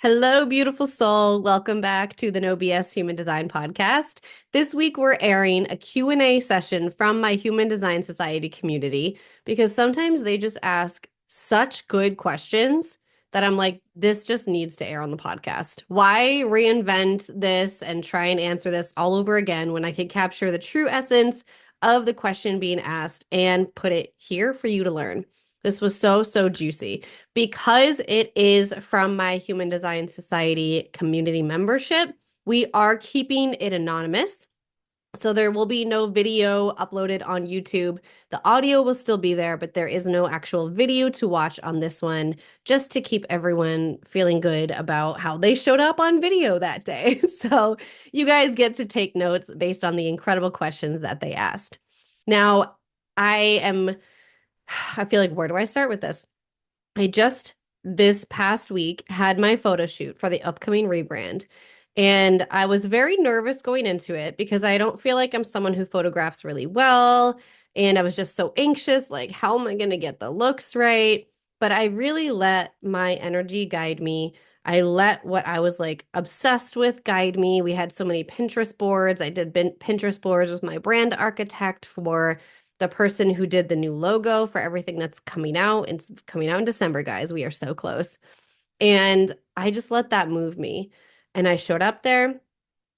Hello, beautiful soul. Welcome back to the No BS Human Design Podcast. This week, we're airing a Q&A session from my Human Design Society community because sometimes they just ask such good questions that I'm like, this just needs to air on the podcast. Why reinvent this and try and answer this all over again when I could capture the true essence of the question being asked and put it here for you to learn? This was so juicy. Because it is from my Human Design Society community membership, we are keeping it anonymous. So there will be no video uploaded on YouTube. The audio will still be there, but there is no actual video to watch on this one, just to keep everyone feeling good about how they showed up on video that day. So you guys get to take notes based on the incredible questions that they asked. Now, I feel like, where do I start with this? I just this past week had my photo shoot for the upcoming rebrand. And I was very nervous going into it because I don't feel like I'm someone who photographs really well. And I was just so anxious, like, how am I going to get the looks right? But I really let my energy guide me. I let what I was like obsessed with guide me. We had so many Pinterest boards. I did Pinterest boards with my brand architect for the person who did the new logo for everything that's coming out. It's coming out in December, guys. We are so close. And I just let that move me. And I showed up there.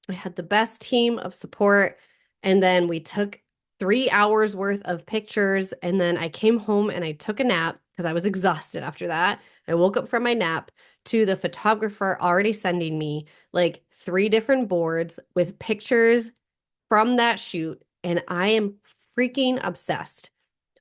I had the best team of support. And then we took 3 hours worth of pictures. And then I came home and I took a nap because I was exhausted after that. I woke up from my nap to the photographer already sending me like 3 different boards with pictures from that shoot. And I am freaking obsessed.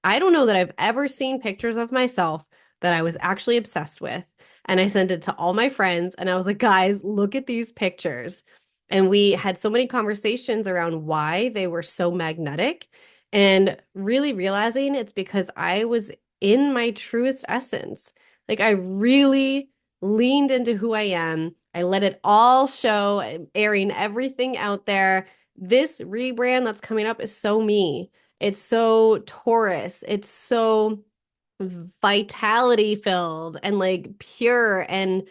I don't know that I've ever seen pictures of myself that I was actually obsessed with. And I sent it to all my friends and I was like, guys, look at these pictures. And we had so many conversations around why they were so magnetic and really realizing it's because I was in my truest essence. Like I really leaned into who I am. I let it all show, airing everything out there. This rebrand that's coming up is so me. It's so Taurus. It's so vitality filled and like pure. And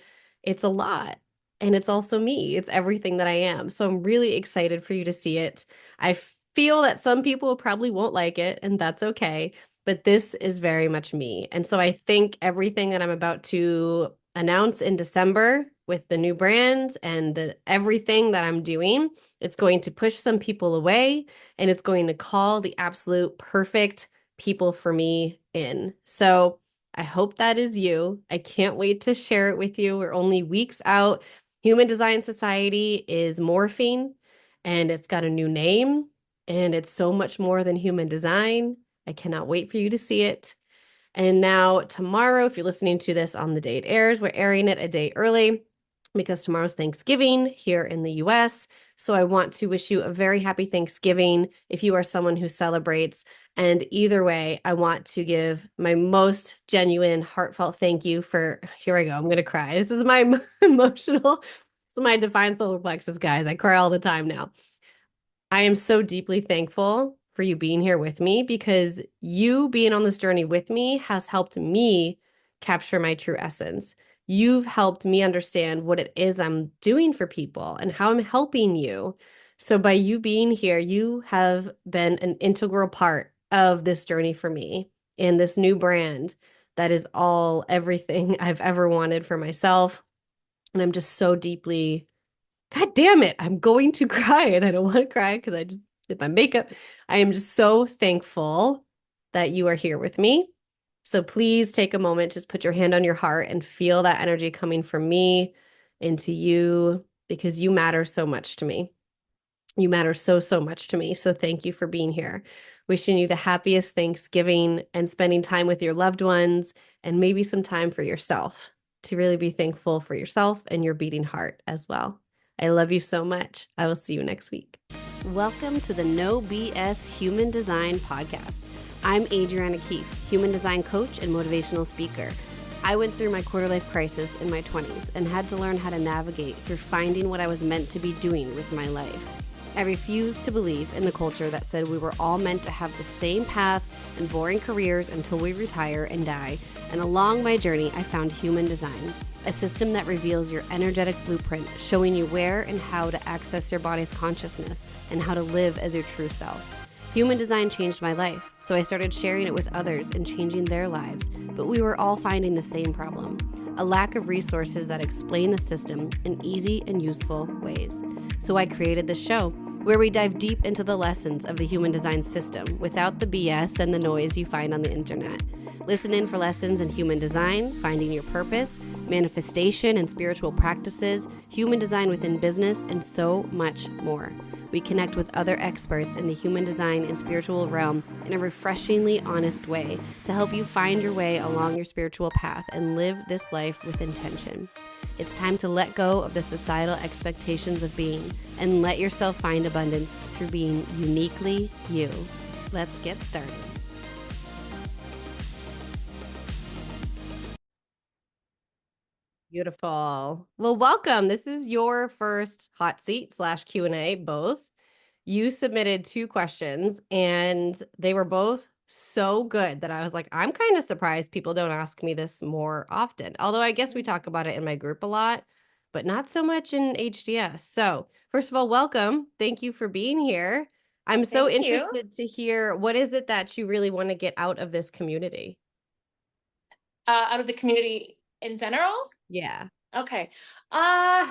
it's a lot. And it's also me. It's everything that I am. So I'm really excited for you to see it. I feel that some people probably won't like it, and that's okay. But this is very much me. And so I think everything that I'm about to announce in December with the new brand and everything that I'm doing, it's going to push some people away and it's going to call the absolute perfect people for me in. So I hope that is you. I can't wait to share it with you. We're only weeks out. Human Design Society is morphing and it's got a new name and it's so much more than human design. I cannot wait for you to see it. And now tomorrow, if you're listening to this on the day it airs, we're airing it a day early because tomorrow's Thanksgiving here in the US. So I want to wish you a very happy Thanksgiving if you are someone who celebrates. And either way, I want to give my most genuine, heartfelt thank you for, here I go, I'm going to cry. This is my emotional, this is my divine solar plexus, guys. I cry all the time now. I am so deeply thankful for you being here with me because you being on this journey with me has helped me capture my true essence. You've helped me understand what it is I'm doing for people and how I'm helping you. So by you being here, you have been an integral part of this journey for me and this new brand that is all everything I've ever wanted for myself. And I'm just so deeply, God damn it, I'm going to cry and I don't want to cry because I just did my makeup. I am just so thankful that you are here with me. So please take a moment, just put your hand on your heart and feel that energy coming from me into you because you matter so much to me. You matter so much to me. So thank you for being here. Wishing you the happiest Thanksgiving and spending time with your loved ones and maybe some time for yourself to really be thankful for yourself and your beating heart as well. I love you so much. I will see you next week. Welcome to the No BS Human Design Podcast. I'm Adriana Keefe, human design coach and motivational speaker. I went through my quarter life crisis in my 20s and had to learn how to navigate through finding what I was meant to be doing with my life. I refused to believe in the culture that said we were all meant to have the same path and boring careers until we retire and die. And along my journey, I found human design, a system that reveals your energetic blueprint, showing you where and how to access your body's consciousness and how to live as your true self. Human design changed my life, so I started sharing it with others and changing their lives, but we were all finding the same problem: a lack of resources that explain the system in easy and useful ways. So I created this show where we dive deep into the lessons of the human design system without the BS and the noise you find on the internet. Listen in for lessons in human design, finding your purpose, manifestation and spiritual practices, human design within business, and so much more. We connect with other experts in the human design and spiritual realm in a refreshingly honest way to help you find your way along your spiritual path and live this life with intention. It's time to let go of the societal expectations of being and let yourself find abundance through being uniquely you. Let's get started. Beautiful. Well, welcome. This is your first hot seat / Q&A, both. You submitted 2 questions and they were both so good that I was like, I'm kind of surprised people don't ask me this more often. Although I guess we talk about it in my group a lot, but not so much in HDS. So first of all, welcome. Thank you for being here. I'm so Thank you. interested to hear, what is it that you really want to get out of this community? Out of the community in general? Yeah. Okay. Uh,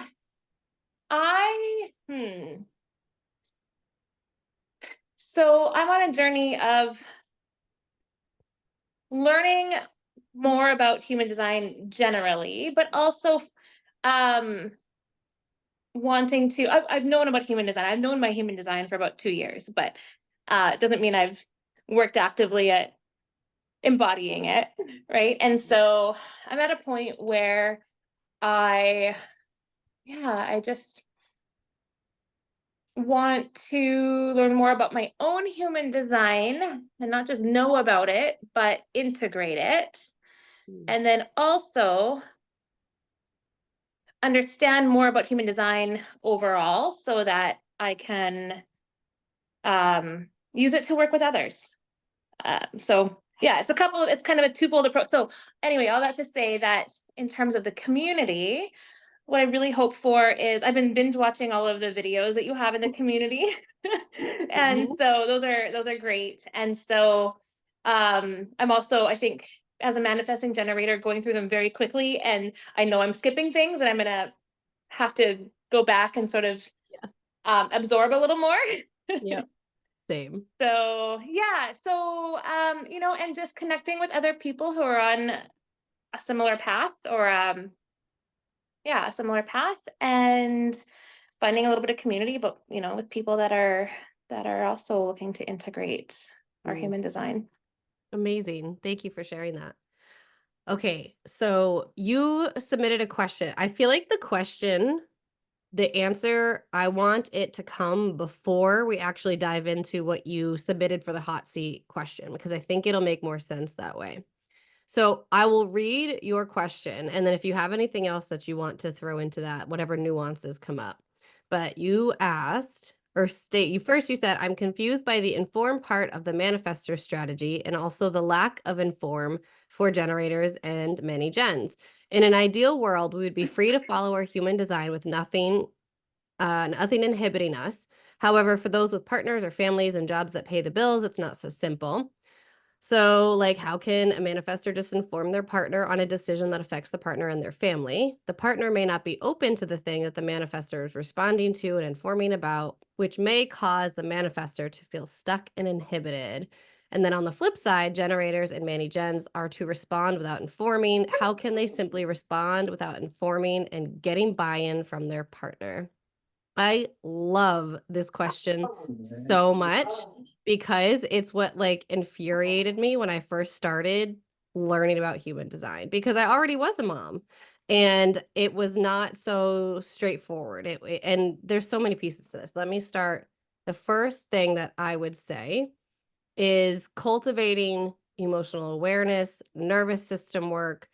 I, hmm. So I'm on a journey of learning more about human design generally, but also um, wanting to, I've known about human design. I've known my human design for about 2 years, but it doesn't mean I've worked actively at embodying it, right? And so I'm at a point where I just want to learn more about my own human design and not just know about it, but integrate it. And then also understand more about human design overall so that I can use it to work with others. So yeah, it's kind of a twofold approach. So anyway, all that to say that in terms of the community, what I really hope for is I've been binge watching all of the videos that you have in the community. And so those are great. And so I'm also, I think, as a manifesting generator, going through them very quickly. And I know I'm skipping things and I'm gonna have to go back and sort of absorb a little more. Yep. Same. So yeah, so and just connecting with other people who are on a similar path or a similar path, and finding a little bit of community, but with people that are also looking to integrate our human design. Amazing. Thank you for sharing that. Okay, so you submitted a question. I feel like the answer, I want it to come before we actually dive into what you submitted for the hot seat question, because I think it'll make more sense that way. So I will read your question, and then if you have anything else that you want to throw into that, whatever nuances come up. But you asked, or you said, I'm confused by the inform part of the manifestor strategy and also the lack of inform for generators and many gens. In an ideal world, we would be free to follow our human design with nothing inhibiting us. However, for those with partners or families and jobs that pay the bills, it's not so simple. So, like, how can a manifestor just inform their partner on a decision that affects the partner and their family? The partner may not be open to the thing that the manifestor is responding to and informing about, which may cause the manifestor to feel stuck and inhibited. And then on the flip side, generators and many gens are to respond without informing. How can they simply respond without informing and getting buy-in from their partner? I love this question so much because it's what infuriated me when I first started learning about human design, because I already was a mom and it was not so straightforward. And there's so many pieces to this. Let me start. The first thing that I would say is cultivating emotional awareness, nervous system work,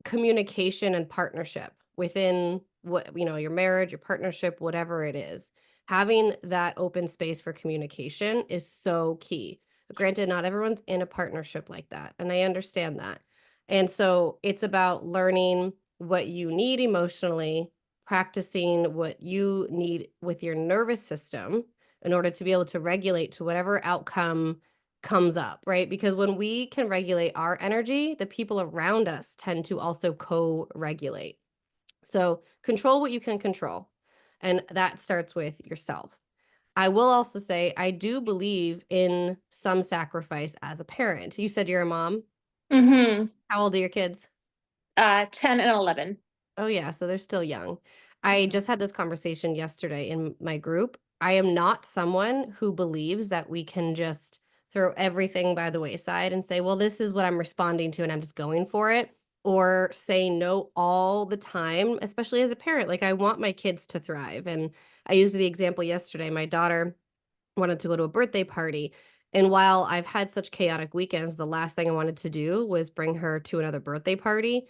communication and partnership within your marriage, your partnership, whatever it is. having that open space for communication is so key. Granted, not everyone's in a partnership like that, and I understand that. And so it's about learning what you need emotionally, practicing what you need with your nervous system in order to be able to regulate to whatever outcome comes up, right? Because when we can regulate our energy, the people around us tend to also co-regulate. So control what you can control. And that starts with yourself. I will also say I do believe in some sacrifice as a parent. You said you're a mom. Mm-hmm. How old are your kids? 10 and 11. Oh, yeah. So they're still young. I Mhm. just had this conversation yesterday in my group. I am not someone who believes that we can just throw everything by the wayside and say, well, this is what I'm responding to and I'm just going for it, or say no all the time, especially as a parent. Like, I want my kids to thrive. And I used the example yesterday. My daughter wanted to go to a birthday party. And while I've had such chaotic weekends, the last thing I wanted to do was bring her to another birthday party.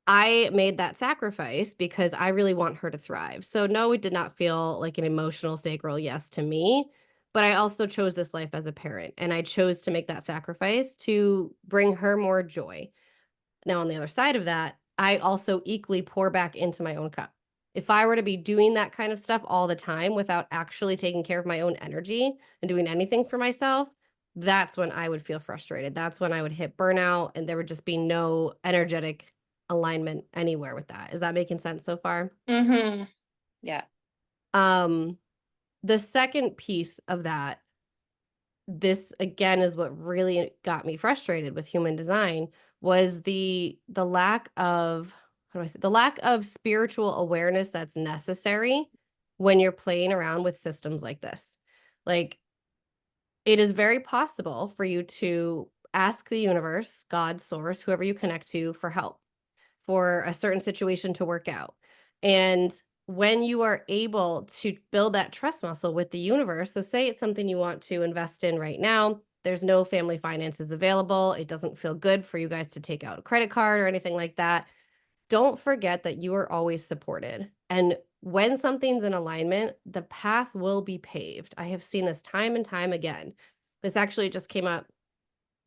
I made that sacrifice because I really want her to thrive. So no, it did not feel like an emotional sacral yes to me, but I also chose this life as a parent and I chose to make that sacrifice to bring her more joy. Now, on the other side of that, I also equally pour back into my own cup. If I were to be doing that kind of stuff all the time without actually taking care of my own energy and doing anything for myself, that's when I would feel frustrated. That's when I would hit burnout and there would just be no energetic alignment anywhere with that. Is that making sense so far? Mm-hmm. Yeah. Um, the second piece of that, this again is what really got me frustrated with human design, was the lack of, how do I say, the lack of spiritual awareness that's necessary when you're playing around with systems like this. Like, it is very possible for you to ask the universe, God, source, whoever you connect to, for help for a certain situation to work out. And when you are able to build that trust muscle with the universe, so say it's something you want to invest in right now, there's no family finances available, it doesn't feel good for you guys to take out a credit card or anything like that, don't forget that you are always supported. And when something's in alignment, the path will be paved. I have seen this time and time again. This actually just came up,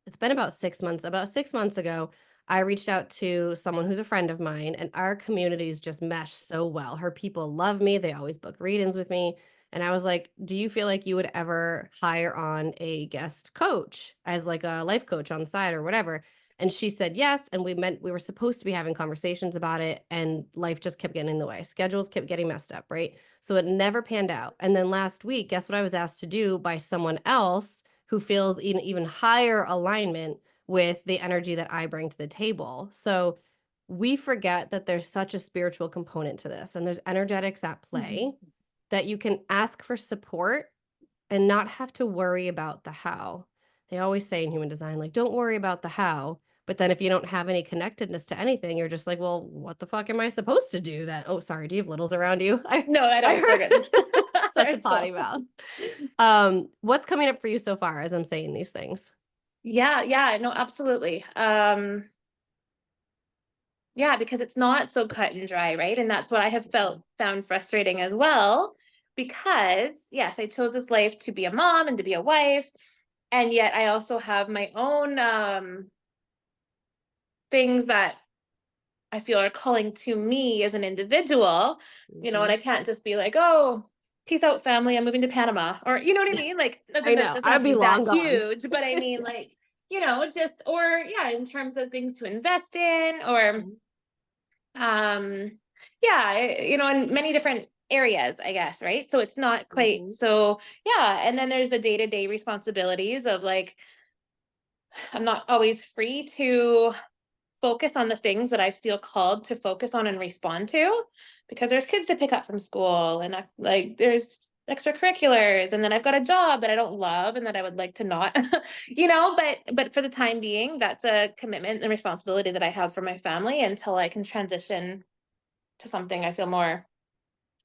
it's been about 6 months. About 6 months ago, I reached out to someone who's a friend of mine, and our communities just mesh so well. Her people love me. They always book readings with me. And I was like, do you feel like you would ever hire on a guest coach as like a life coach on the side or whatever? And she said yes. And we were supposed to be having conversations about it, and life just kept getting in the way. Schedules kept getting messed up, right? So it never panned out. And then last week, guess what I was asked to do by someone else who feels in even higher alignment with the energy that I bring to the table. So we forget that there's such a spiritual component to this, and there's energetics at play Mm-hmm. that you can ask for support and not have to worry about the how. They always say in human design, like, don't worry about the how. But then if you don't have any connectedness to anything, you're just like, well, what the fuck am I supposed to do then? Oh, sorry. Do you have littles around you? No, I I don't. They're good. heard such a They're potty cool. mouth. What's coming up for you so far as I'm saying these things? Yeah, yeah, no, absolutely. Yeah, because it's not so cut and dry, right? And that's what I have found frustrating as well. Because yes, I chose this life to be a mom and to be a wife, and yet I also have my own things that I feel are calling to me as an individual, and Mhm. I can't just be like, oh, peace out, family, I'm moving to Panama. Or you know what I mean? Like, I that know. doesn't have I'd to be be long that gone. huge, but I mean, like, just, or yeah, in terms of things to invest in, or um, yeah, in many different areas, I guess, right? So it's not quite Mhm. so, yeah. And then there's the day-to-day responsibilities of like, I'm not always free to focus on the things that I feel called to focus on and respond to, because there's kids to pick up from school, and like there's extracurriculars, and then I've got a job that I don't love and that I would like to not but for the time being, that's a commitment and responsibility that I have for my family until I can transition to something I feel more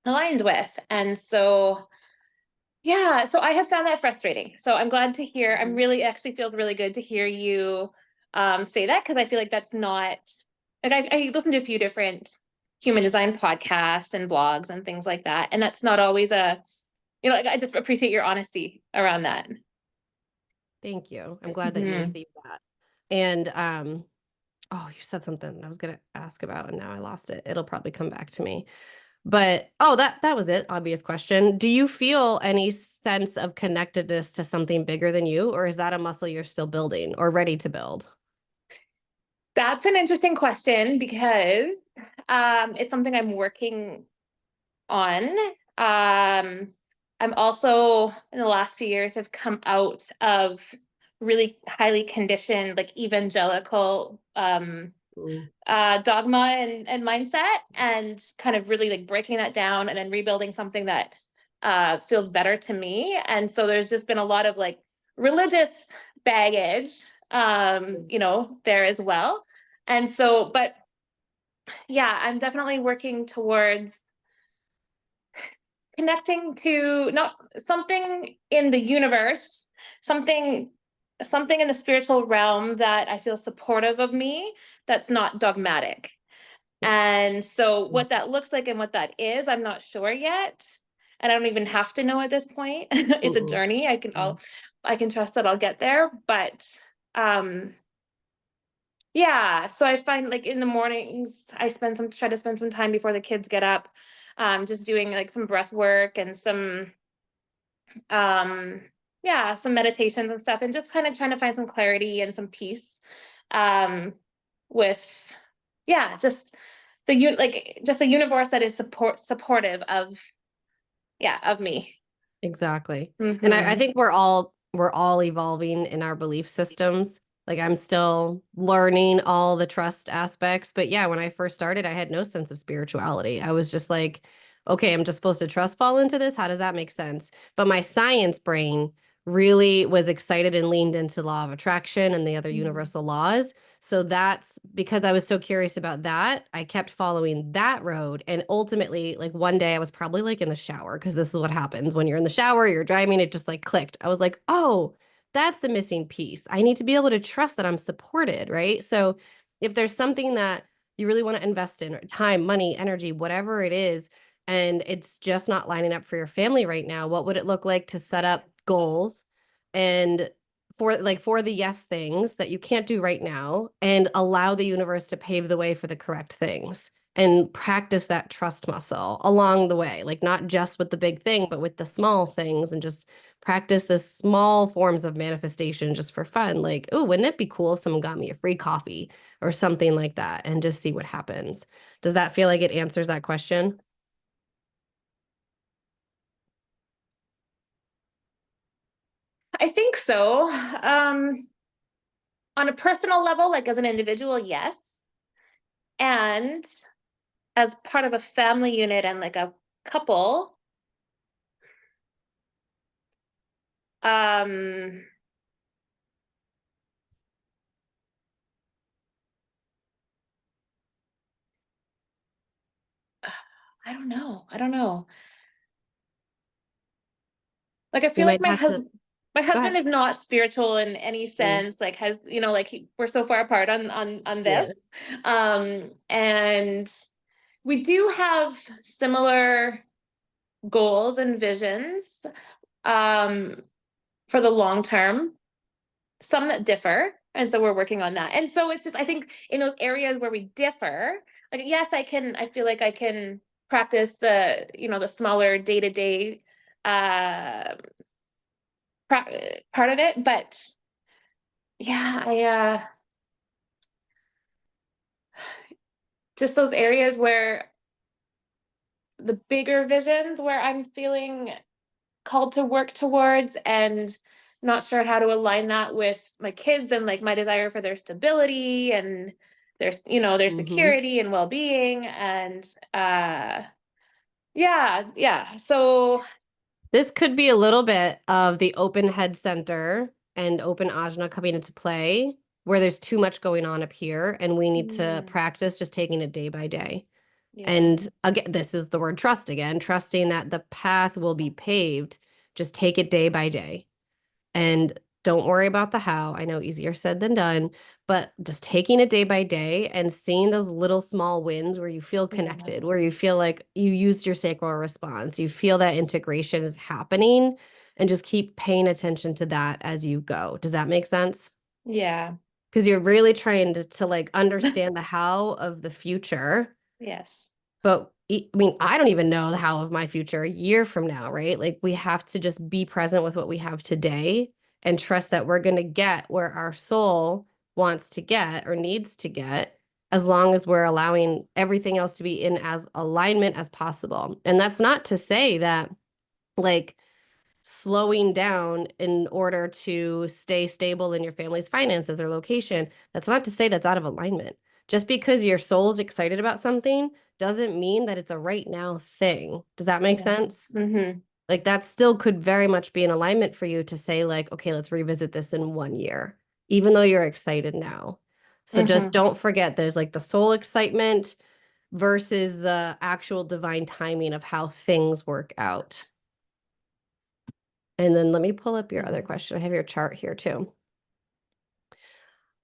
aligned with. And so yeah, so I have found that frustrating. So I'm glad to hear. I'm Mhm. really actually feels really good to hear you say that, because I feel like that's not like I listened to a few different human design podcasts and blogs and things like that, and that's not always a like, I just appreciate your honesty around that. Thank you. I'm glad that you Mhm. received that. And oh, you said something I was gonna ask about and now I lost it. It'll probably come back to me. But oh, that was it. Obvious question. Do you feel any sense of connectedness to something bigger than you, or is that a muscle you're still building or ready to build? That's an interesting question because it's something I'm working on. I'm also in the last few years have come out of really highly conditioned, like evangelical Mm. dogma and mindset, and kind of really like breaking that down and then rebuilding something that feels better to me. And so there's just been a lot of like religious baggage, there as well. And so, but yeah, I'm definitely working towards connecting to not something in the universe, something something in the spiritual realm that I feel supportive of me, that's not dogmatic. Yes. And so what that looks like and what that is, I'm not sure yet. And I don't even have to know at this point. It's a Mm-mm. journey. Yeah. I can trust that I'll get there. But um yeah, so I find like in the mornings I try to spend some time before the kids get up, just doing like some breath work and some um yeah, some meditations and stuff, and just kind of trying to find some clarity and some peace um with yeah, just just a universe that is supportive of yeah, of me. Exactly. And I Hmm. think we're all evolving in our belief systems. Like I'm still learning all the trust aspects. But yeah, when I first started, I had no sense of spirituality. I was just like, okay, I'm just supposed to trust fall into this. How does that make sense? But my science brain really was excited and leaned into law of attraction and the other universal laws. So that's because I was so curious about that. I kept following that road. And ultimately, like one day I was probably like in the shower because this is what happens when you're in the shower, you're driving, it just like clicked. I was like, oh, that's the missing piece. I need to be able to trust that I'm supported, right? So if there's something that you really want to invest in, or time, money, energy, whatever it is, and it's just not lining up for your family right now, what would it look like to set up goals and for the yes things that you can't do right now and allow the universe to pave the way for the correct things and practice that trust muscle along the way, like not just with the big thing but with the small things, and just practice the small forms of manifestation just for fun, like, oh, wouldn't it be cool if someone got me a free coffee or something like that, and just see what happens. Does that feel like it answers that question? I think so. On a personal level, like as an individual, yes. And as part of a family unit and like a couple, um, I don't know. I don't know. Like I You feel like might have to my go husband ahead. is not spiritual in any Mm, sense, like has, like we're so far apart on yeah. this. And we do have similar goals and visions um for the long term, some that differ. And so we're working on that. And so it's just, I think in those areas where we differ, like, yes, I feel like I can practice the smaller day to day uh part of it. But yeah, I just those areas where the bigger visions where I'm feeling called to work towards, and not sure how to align that with my kids and like my desire for their stability and their Hmm. security and well-being. And yeah, so This could be a little bit of the open head center and open ajna coming into play, where there's too much going on up here, and we need to mm, practice just taking it day by day. yeah. And again, this is the word trust again, trusting that the path will be paved. Just take it day by day. And don't worry about the how. I know easier said than done, but just taking it day by day and seeing those little small wins where you feel Yeah. connected, where you feel like you used your sacral response, you feel that integration is happening, and just keep paying attention to that as you go. Does that make sense? Yeah. Because you're really trying to like understand the how of the future. Yes. But I mean, I don't even know the how of my future a year from now, right? Like we have to just be present with what we have today and trust that we're going to get where our soul wants to get or needs to get, as long as we're allowing everything else to be in as alignment as possible. And that's not to say that like slowing down in order to stay stable in your family's finances or location. That's not to say that's out of alignment. Just because your soul's excited about something doesn't mean that it's a right now thing. Does that make Yeah. sense? Mm-hmm. Like that still could very much be in alignment for you to say like, okay, let's revisit this in 1 year, even though you're excited now. So just Mm-hmm. don't forget there's like the soul excitement versus the actual divine timing of how things work out. And then let me pull up your other question. I have your chart here too.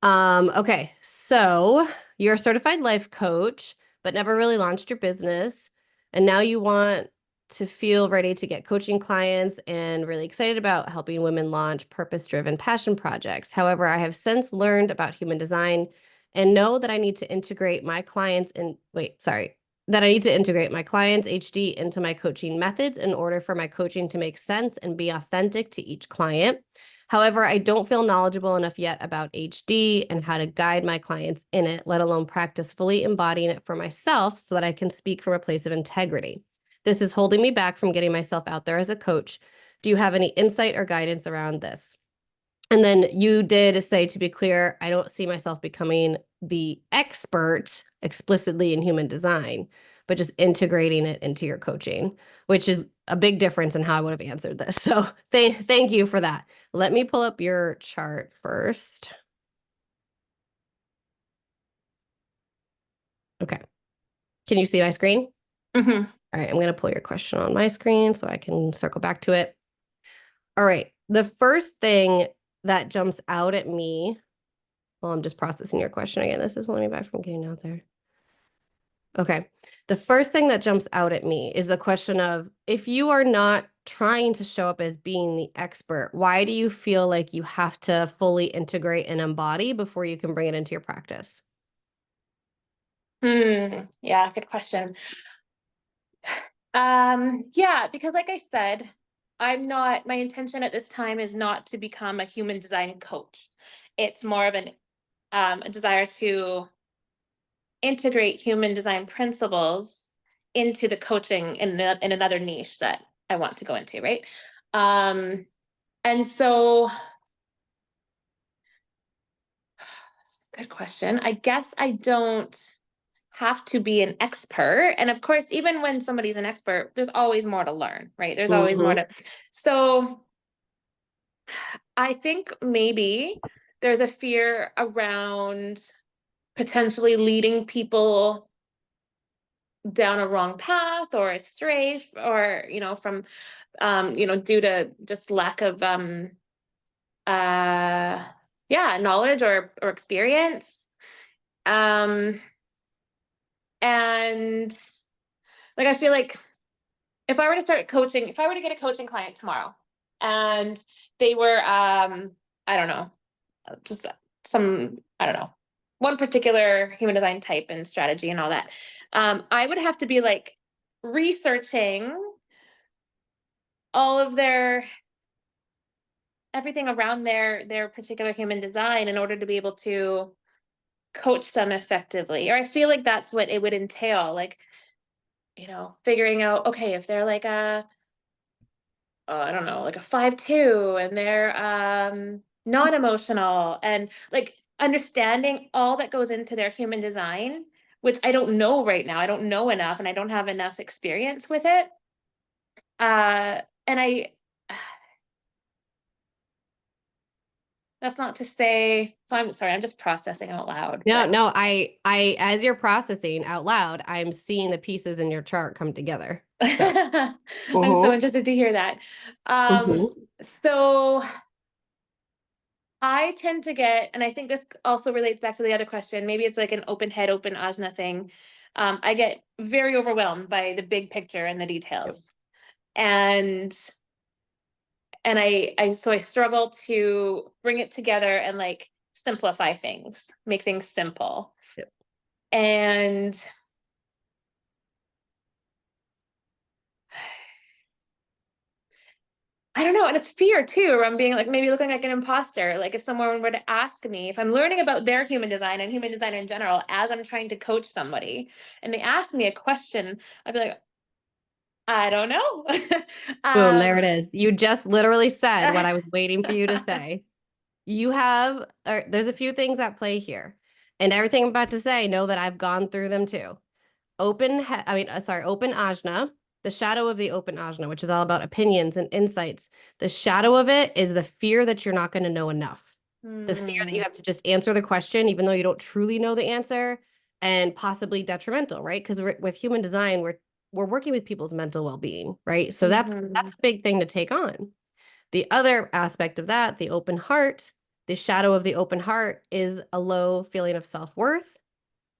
Okay, so you're a certified life coach, but never really launched your business. And now you want to feel ready to get coaching clients and really excited about helping women launch purpose-driven passion projects. However, I have since learned about human design and know that I need to integrate my clients in, wait, sorry, that I need to integrate my clients' HD into my coaching methods in order for my coaching to make sense and be authentic to each client. However, I don't feel knowledgeable enough yet about HD and how to guide my clients in it, let alone practice fully embodying it for myself so that I can speak from a place of integrity. This is holding me back from getting myself out there as a coach. Do you have any insight or guidance around this? And then you did say, to be clear, I don't see myself becoming the expert explicitly in human design, but just integrating it into your coaching, which is a big difference in how I would have answered this. So thank you for that. Let me pull up your chart first. Okay. Can you see my screen? Mm-hmm. All right. I'm going to pull your question on my screen so I can circle back to it. All right. The first thing that jumps out at me, well, I'm just processing your question again. This is holding me back from getting out there. Okay. The first thing that jumps out at me is the question of, if you are not trying to show up as being the expert, why do you feel like you have to fully integrate and embody before you can bring it into your practice? Yeah, good question. Yeah, because like I said, my intention at this time is not to become a human design coach. It's more of a desire to integrate human design principles into the coaching in another niche that I want to go into, right? Um, and so, good question. I guess I don't have to be an expert. And of course, even when somebody's an expert, there's always more to learn, right? There's always more Mm-hmm. to. So I think maybe there's a fear around potentially leading people down a wrong path or a strafe, or from due to just lack of uh yeah, knowledge or experience. um and like I feel like if I were to start coaching, if I were to get a coaching client tomorrow and they were I don't know, just some, I don't know, one particular human design type and strategy and all that, I would have to be like researching all of their everything around their particular human design in order to be able to coach them effectively. Or I feel like that's what it would entail, like, figuring out, okay, if they're like a I don't know, like a 5-2, and they're non-emotional, and like understanding all that goes into their human design, which I don't know right now. I don't know enough, and I don't have enough experience with it. And I That's not to say, so I'm sorry, I'm just processing out loud, No, but no, as you're processing out loud, I'm seeing the pieces in your chart come together. So, I'm so mm-hmm. interested to hear that. Um, Mm-hmm. so I tend to get, and I think this also relates back to the other question, maybe it's like an open head, open ajna thing. I get very overwhelmed by the big picture and the Yep. details. And so I struggle to bring it together and like simplify things, make things simple. Yep. And I don't know, and it's fear too, or I'm being like maybe looking like an imposter. Like if someone were to ask me, if I'm learning about their human design and human design in general, as I'm trying to coach somebody, and they ask me a question, I'd be like, I don't know. Boom, there it um, is. You just literally said what I was waiting for you to say. You have, there's a few things at play here. And everything I'm about to say, know that I've gone through them too. Open ajna, the shadow of the open ajna, which is all about opinions and insights. The shadow of it is the fear that you're not going to know enough. The fear that you hmm, have to just answer the question, even though you don't truly know the answer, and possibly detrimental, right? Because with human design, we're working with people's mental well-being, right? So that's hmm, a big thing to take on. The other aspect of that, the open heart, the shadow of the open heart is a low feeling of self-worth.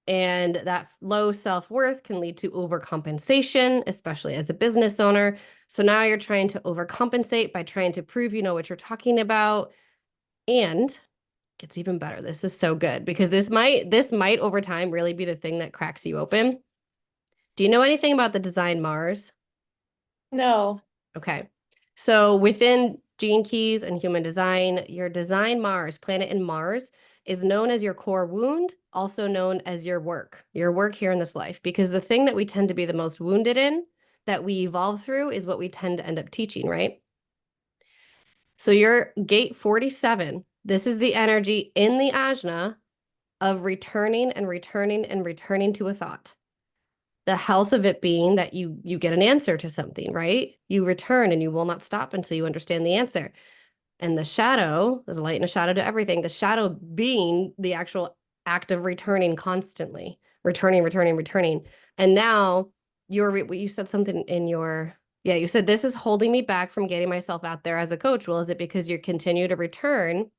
And that low self-worth can lead to overcompensation, especially as a business owner. So now you're trying to overcompensate by trying to prove you know what you're talking about. And it gets even better. This is so good because this might over time really be the thing that cracks you open. Do you know anything about the design Mars? no. Okay. So within Gene Keys and Human Design, your design Mars, planet in Mars, is known as your core wound, also known as your work here in this life. Because the thing that we tend to be the most wounded in, that we evolve through, is what we tend to end up teaching, right? So your gate 47, this is the energy in the ajna of returning and returning and returning to a thought. The health of it being that you get an answer to something, right? You return and you will not stop until you understand the answer. And the shadow, there's a light and a shadow to everything. The shadow being the actual act of returning constantly, returning, returning, returning. And now you said something in your, yeah, you said this is holding me back from getting myself out there as a coach. Well, is it because you continue to return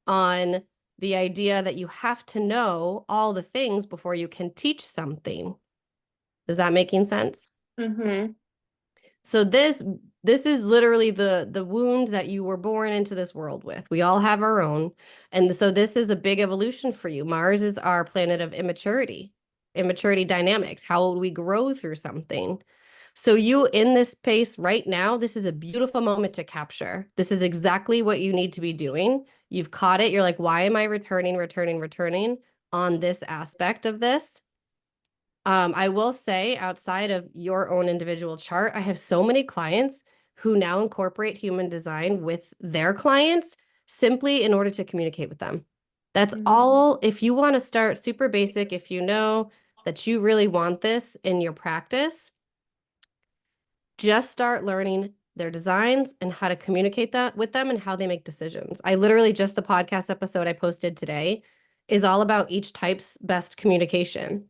on the idea that you have to know all the things before you can teach something? Is that making sense? Hmm. So this is literally the wound that you were born into this world with. We all have our own. And so this is a big evolution for you. Mars is our planet of immaturity, immaturity dynamics. How will we grow through something? So you in this space right now, this is a beautiful moment to capture. This is exactly what you need to be doing. You've caught it. You're like, why am I returning, returning, returning on this aspect of this? I will say, outside of your own individual chart, I have so many clients who now incorporate human design with their clients simply in order to communicate with them. That's all. If you want to start super basic, if you know that you really want this in your practice, just start learning their designs and how to communicate that with them and how they make decisions. I literally just the podcast episode I posted today is all about each type's best communication.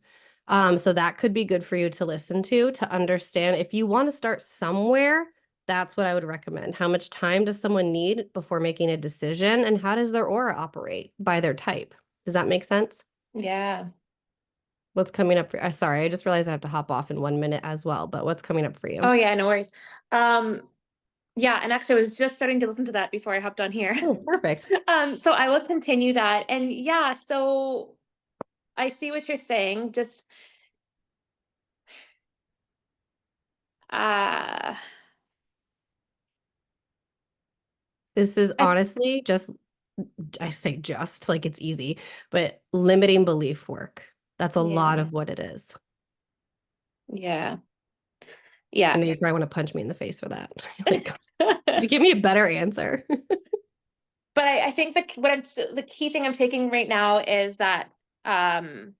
So that could be good for you to listen to understand. If you want to start somewhere, that's what I would recommend. How much time does someone need before making a decision, and how does their aura operate by their type? Does that make sense? Yeah. What's coming up for, sorry, I just realized I have to hop off in 1 minute as well, but what's coming up for you? Oh yeah, no worries. Um, yeah, and actually I was just starting to listen to that before I hopped on here. Oh, perfect. So I will continue that. And yeah, so I see what you're saying. Just uh This is I honestly just, I say just like it's easy, but limiting belief work. That's a lot yeah. of what it is. Yeah. I Yeah. know you probably want to punch me in the face for that. Like, you give me a better answer. But I think the key thing I'm taking right now um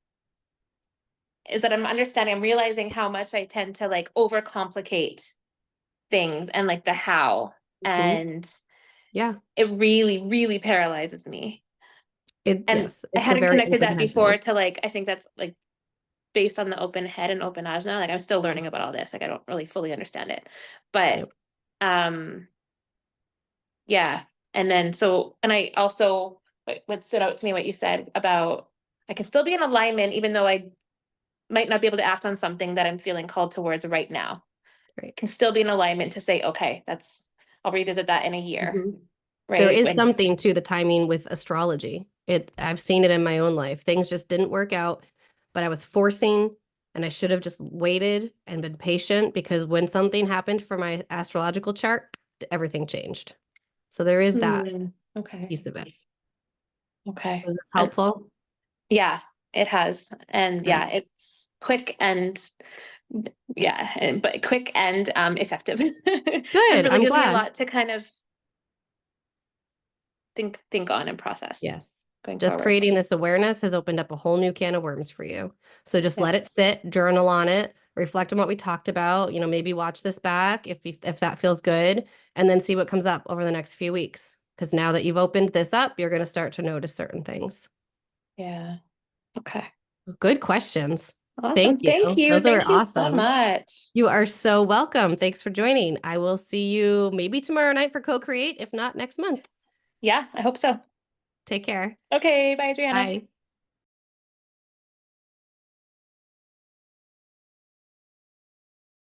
is that I'm understanding, I'm realizing how much I tend to like overcomplicate things and like the how. Mhm. And Yeah. it really, really paralyzes me. And Yes, I it's a hadn't very connected open that head before thing. to like, I think that's like based on the open head and open asana. Like I'm still learning about all this. Like I don't really fully understand it. But Yep. um yeah. And then so and I also what stood out to me, what you said about I can still be in alignment even though I might not be able to act on something that I'm feeling called towards right now. Right. Can still be in alignment to say, okay, I'll revisit that in a year, Mhm. There right? is something to the timing with astrology. I've seen it in my own life. Things just didn't work out, but I was forcing and I should have just waited and been patient because when something happened for my astrological chart, everything changed. So there is that Okay. piece of it. Okay. Was this helpful? Yeah, it has. And Okay. yeah, it's quick and yeah, but quick and effective. And Good. really I'm gives me a glad. lot to kind of think on and process Yes. going Just forward. creating this awareness has opened up a whole new can of worms for you. So just Yeah. let it sit, journal on it, reflect on what we talked about, maybe watch this back if that feels good, and then see what comes up over the next few weeks. Because now that you've opened this up, you're going to start to notice certain things. Yeah. Okay. Good questions. Awesome. Thank you. Thank you. Those are Thank you so awesome. much. You are so welcome. Thanks for joining. I will see you maybe tomorrow night for Co-Create, if not next month. Yeah, I hope so. Take care. Okay, bye, Adriana. Bye.